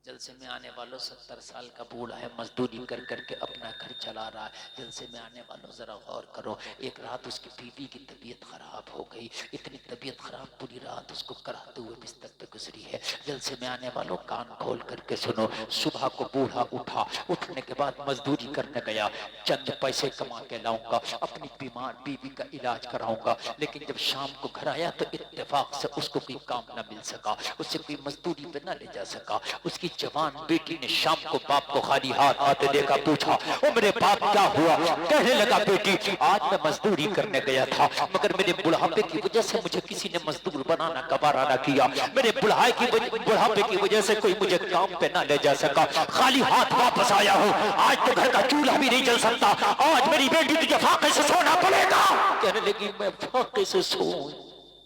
جلسے میں آنے والوں 70 سال کا بوڑھا ہے، مزدوری کر کر کے اپنا گھر چلا رہا ہے۔ جلسے میں آنے والوں ذرا غور کرو، ایک رات اس کی بیوی کی طبیعت خراب ہو گئی، اتنی طبیعت خراب پوری رات اس کو کراتے ہوئے بستر پہ گزری ہے۔ جلسے میں آنے والوں کان کھول کر کے سنو، صبح کو بوڑھا اٹھا، اٹھنے کے بعد مزدوری کرنے گیا، چند پیسے کما کے لاؤں گا، اپنی بیمار بیوی کا علاج کراؤں گا، لیکن جب شام کو گھر آیا تو اتفاق سے اس کو کوئی کام نہ مل سکا، اسے کوئی مزدوری پہ نہ لے جا سکا۔ اس کی جوان بیٹی نے شام کو باپ کو خالی ہاتھ آتے دیکھا، پوچھا او میرے باپ کیا ہوا؟ کہنے لگا بیٹی آج میں مزدوری کرنے گیا تھا، مگر میرے بڑھاپے کی وجہ سے مجھے کسی نے مزدور بنانا گوارا نہ کیا، میرے بڑھاپے کی وجہ سے کوئی مجھے کام پہ نہ لے جا سکا، خالی ہاتھ واپس آیا ہوں، آج تو گھر کا چولہا بھی نہیں جل سکتا، آج میری بیٹی تجھے فاقے سے سونا پڑے گا۔ کہنے لگی میں فاقے سے سوؤں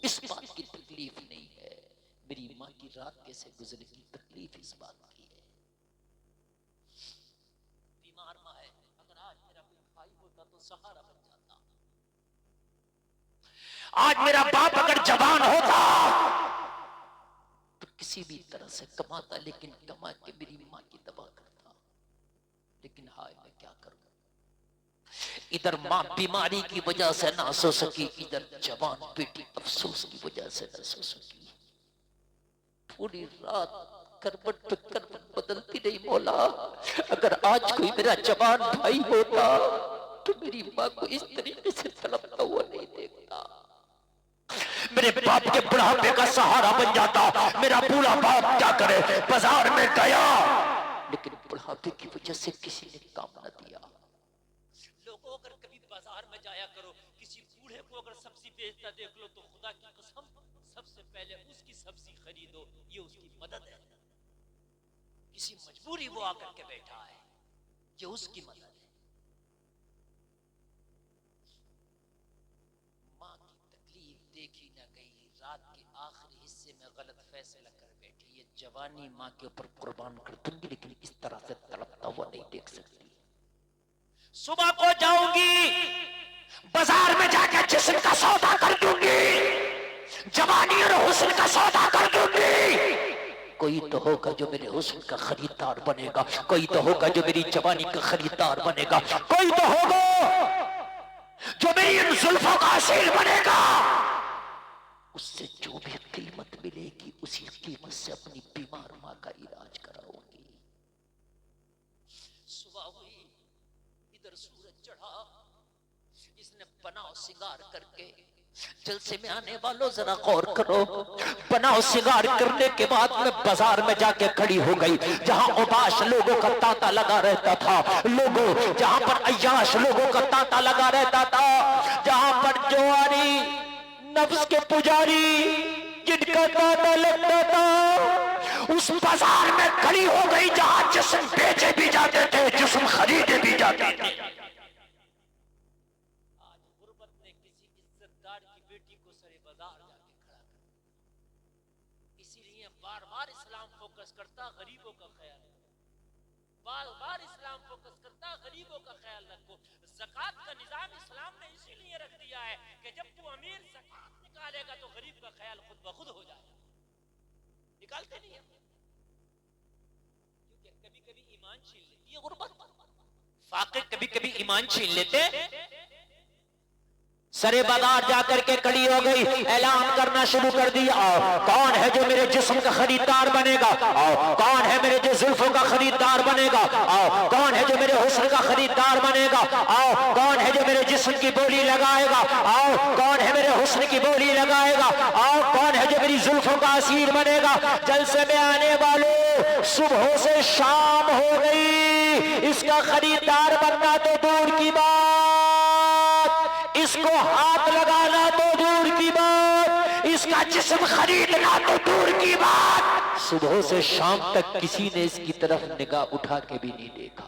اس بات کی تکلیف نہیں ہے، میری ماں کی رات کیسے گزرے گی تکلیف اس بات کی ہے۔ بیمار ماں ہے، اگر آج میرا کوئی بھائی ہوتا تو سہارا بن جاتا، آج میرا باپ اگر جوان ہوتا تو کسی بھی طرح سے کماتا، لیکن کما کے میری ماں کی دوا کرتا، لیکن ہائے میں کیا کروں، ادھر ماں بیماری کی وجہ سے نہ سو سکی، ادھر جوان بیٹی افسوس کی وجہ سے نہ سو سکی، پوری رات کروٹ پہ کروٹ بدلتی رہی۔ مولا اگر آج کوئی میرا جوان بھائی ہوتا تو میری ماں کو اس طریقے سے تڑپتا ہوا نہیں دیکھتا، میرے باپ کے بڑھاپے کا سہارا بن جاتا۔ میرا بوڑھا باپ کیا کرے، بازار میں گیا لیکن بڑھاپے کی وجہ سے کسی نے کام نہ دیا۔ لوگوں اگر کبھی بازار میں جایا کرو، کسی بوڑھے کو اگر سبزی بیچتا دیکھ لو تو خدا کی قسم سب سے پہلے اس کی سبزی خریدو، یہ اس کی مدد ہے، کسی مجبوری وہ آ کر کے بیٹھا ہے، یہ اس کی مدد ہے۔ ماں کی تکلیف دیکھی نہ گئی، رات کے آخری حصے میں غلط فیصلہ کر بیٹھی، یہ جوانی ماں کے اوپر قربان کر دوں گی لیکن اس طرح سے تڑپتا ہوا نہیں دیکھ سکتی۔ صبح کو جاؤں گی بازار میں جا کے جسم کا سودا کر دوں گی، جوانی اور حسن کا سودا کر دوں گی، کوئی تو ہوگا جو میرے حسن کا خریدار بنے گا، کوئی تو ہوگا جو میری جوانی کا خریدار بنے گا، کوئی تو ہوگا جو میری ان زلفوں کا اسیر بنے گا، اس سے جو بھی قیمت ملے گی اسی قیمت سے اپنی بیمار ماں کا علاج کراؤں گی۔ صبح ہوئی، ادھر سورج چڑھا، اس نے بناؤ سنگار کر کے، جلسے میں آنے والوں ذرا غور کرو، بناؤ سنگار کرنے کے بعد میں بازار میں جا کے کھڑی ہو گئی، جہاں اوباش لوگوں کا تانتا لگا رہتا تھا، جہاں پر عیاش لوگوں کا تانتا لگا رہتا تھا، جہاں پر جواری نفس کے پجاری جن کا تانتا لگتا تھا، اس بازار میں کھڑی ہو گئی جہاں جسم بیچے بھی جاتے تھے، جسم خریدے بھی جاتے تھے۔ بیٹی کو سرے بازار جا کے کھڑا کر، اسی لیے بار بار اسلام فوکس کرتا غریبوں کا خیال، بار بار اسلام فوکس کرتا غریبوں کا خیال رکھو۔ زکوٰۃ کا نظام اسلام نے اسی لیے رکھ دیا ہے کہ جب تو امیر زکوٰۃ نکالے گا تو غریب کا خیال خود بخود ہو جائے گا، نکالتے نہیں ہیں کیونکہ کبھی کبھی ایمان چھین لیتی ہے غربت، فاقے کبھی کبھی ایمان چھین لیتے۔ سرے بازار جا کر کے کھڑی ہو گئی، اعلان کرنا شروع کر دیا، کون ہے جو میرے جسم کا خریدار بنے گا، کون ہے میرے جو زلفوں کا خریدار بنے گا، کون ہے جو میرے حسن کا خریدار بنے گا، کون ہے جو میرے جسم کی بولی لگائے گا، کون ہے میرے حسن کی بولی لگائے گا، کون ہے جو میری زلفوں کا اسیر بنے گا۔ جلسے میں آنے والوں صبح سے شام ہو گئی، اس کا خریدار بننا تو دور کی بات، اس کو ہاتھ لگانا تو دور کی بات، اس کا جسم خریدنا تو دور کی بات، صبح سے شام تک کسی نے اس کی طرف نگاہ اٹھا کے بھی نہیں دیکھا۔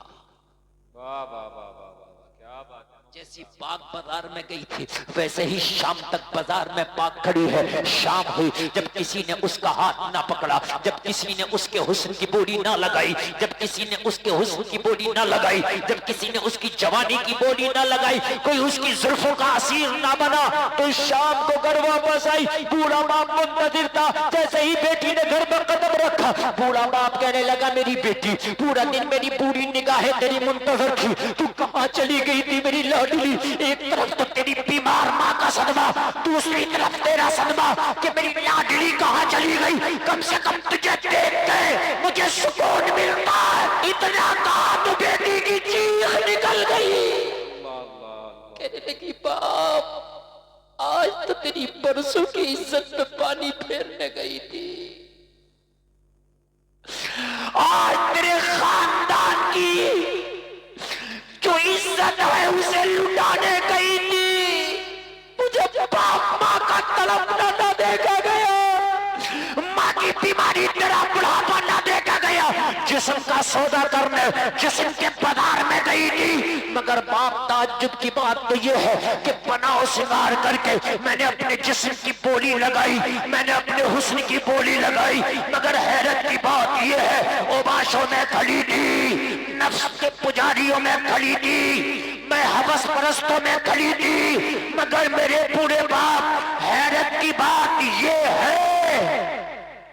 واہ واہ واہ واہ واہ، کیا بات ہے۔ جیسی پاک بازار میں گئی تھی ویسے ہی شام تک بازار میں پاک کھڑی ہے. شام ہوئی جب کسی نے اس کا ہاتھ نہ پکڑا, جب کسی نے اس کے حسن کی بولی نہ لگائی, جب کسی نے اس کے حسن کی بولی نہ لگائی, جب کسی نے اس کی جوانی کی بولی نہ لگائی, کوئی اس کی زلفوں کا اسیر نہ بنا, تو شام کو گھر واپس آئی. بوڑھا باپ منتظر تھا. جیسے ہی بیٹی نے گھر پر قدم رکھا, بوڑھا باپ کہنے لگا میری بیٹی پورا دن میری پوری نگاہیں تیری منتظر تھی, تو کہاں چلی گئی تھی میری لاڈلی؟ ایک طرف تو تیری بیمار ماں کا صدمہ, دوسری طرف تیرا صدمہ کہ میری لاڈلی کہاں چلی گئی. کم سے کم تجھے دیکھ کے مجھے سکون ملتا ہے. اتنا کہا تو بیٹی کی چیخ نکل گئی. کہنے لگی باپ آج تو تیری برسوں کی عزت میں پانی پھیرنے گئی تھی, آج تیرے خاندان کی جو عزت ہے اسے لٹانے گئی تھی. مجھے باپ ماں کا تڑپنا نہ دیکھا گیا, ماں کی بیماری تیرا بڑھاپا نہ دیکھا گیا. جسم کا سودا کرنے جسم کے بازار میں گئی تھی, مگر باپ تعجب کی بات تو یہ ہے کہ بنا و سنگار کر کے میں نے اپنے جسم کی بولی لگائی, میں نے اپنے حسن کی بولی لگائی, مگر حیرت کی بات یہ ہے اوباشوں میں کھڑی تھی, نفس کے پجاریوں میں کھڑی تھی, میں حوث پرستوں میں کھڑی تھی, مگر میرے بوڑھے باپ حیرت کی بات یہ ہے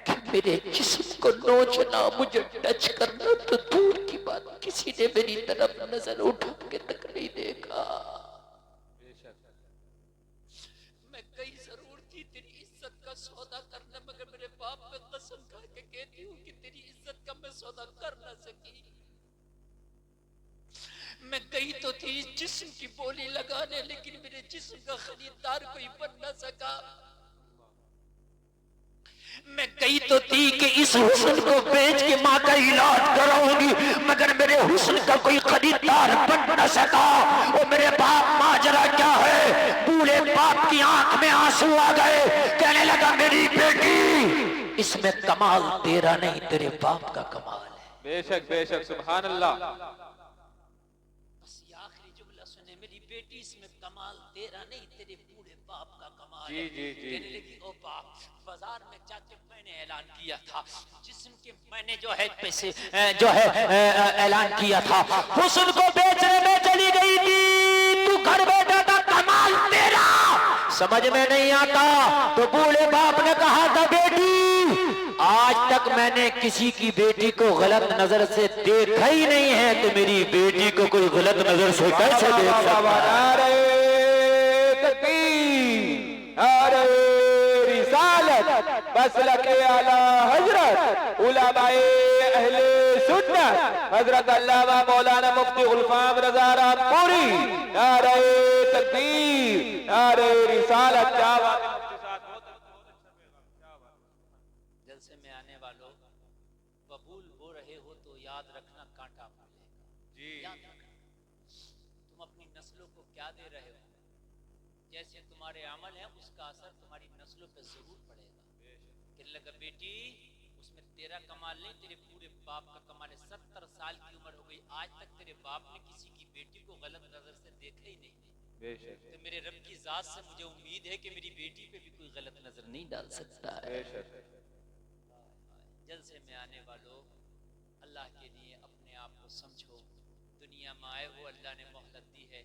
کہ میرے جسم کو نوچنا مجھے ٹچ کرنا تو دور کی بات, کسی نے میری طرف نظر اٹھا کے تک نہیں دیکھا. میں کئی ضرور تھی تیری عزت کا سودا کرنا, مگر میرے باپ پہ قسم کھا کے کہتی ہوں کہ تیری عزت کا میں سودا کر نہ سکی. میں گئی تو تھی اس جسم کی بولی لگانے, لیکن میرے جسم کا خریدار کوئی بن نہ سکا. میں گئی تو تھی کہ اس حسن کو بیچ کے ماں کا علاج کراؤں گی, مگر میرے حسن کا کوئی خریدار بن نہ سکا. اور میرے باپ ماجرا کیا ہے؟ بوڑھے باپ کی آنکھ میں آنسو آ گئے, کہنے لگا میری بیٹی اس میں کمال تیرا نہیں تیرے باپ کا کمال ہے. بے شک سبحان اللہ. بس یہ آخری جملہ سنے, میری بیٹی اس میں کمال تیرا نہیں تیرے بوڑھے باپ کا کمال ہے. کہنے لگی او باپ بازار میں جا کے میں نے اعلان کیا تھا, جسم کے میں نے جو ہے پیسے جو ہے اعلان کیا تھا, حسن کو بیچنے میں چلی گئی تھی, تو گھر بیٹھا تھا, کمال تیرا سمجھ میں نہیں آتا. تو بوڑھے باپ نے کہا تھا بیٹی آج تک میں نے کسی کی بیٹی کو غلط نظر سے دیکھا ہی نہیں ہے, تو میری بیٹی کو کوئی غلط نظر سے کیسے دیکھ سکتا ہے؟ مسلک اعلی حضرت علماء اہل سنت حضرت علامہ مولانا مفتی غلفام رضا رامپوری, نعرہ تکبیر, نعرہ رسالت. جلسے میں آنے والوں قبول ہو رہے ہو تو یاد رکھنا کانٹا پھولے گا. یاد رکھنا تم اپنی نسلوں کو کیا دے رہے ہو, جیسے تمہارے عمل ہیں اس کا اثر تمہاری نسلوں پہ ضرور پڑے گا. کہنے لگا بیٹی اس میں تیرا کمال نہیں تیرے پورے باپ کا کمال ہے. 70 سال کی عمر ہو گئی, آج تک تیرے باپ نے کسی کی بیٹی کو غلط نظر سے دیکھا ہی نہیں. تو میرے رب کی ذات سے مجھے امید ہے کہ میری بیٹی پہ بھی کوئی غلط نظر نہیں ڈال سکتا ہے. جلسے میں آنے والوں اللہ کے لیے اپنے آپ کو سمجھو, دنیا میں آئے ہو اللہ نے مہلت دی ہے.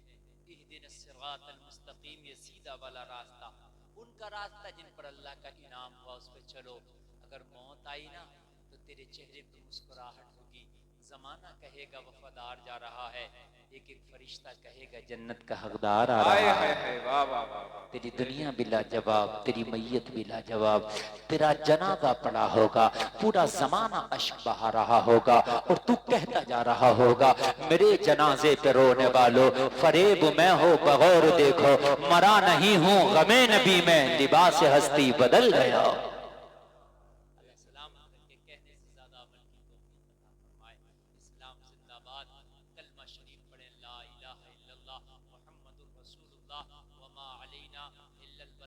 اہدنا الصراط المستقیم, یہ سیدھا والا راستہ, ان کا راستہ جن پر اللہ کا انعام ہوا اس پہ چلو. اگر موت آئی نا تو تیرے چہرے پہ مسکراہٹ ہوگی, زمانہ کہے گا وفادار جا رہا ہے, ایک ایک فرشتہ کہے گا جنت کا حقدار آ رہا ہے. تیری دنیا بھی لا جواب, تیری میت بھی لا جواب, تیرا جنازہ پڑا ہوگا, پورا زمانہ اشک بہا رہا ہوگا, اور تو کہتا جا رہا ہوگا میرے جنازے پہ رونے والوں فریب میں ہو بغور دیکھو, مرا نہیں ہوں غم نبی میں, لباس ہستی بدل گیا.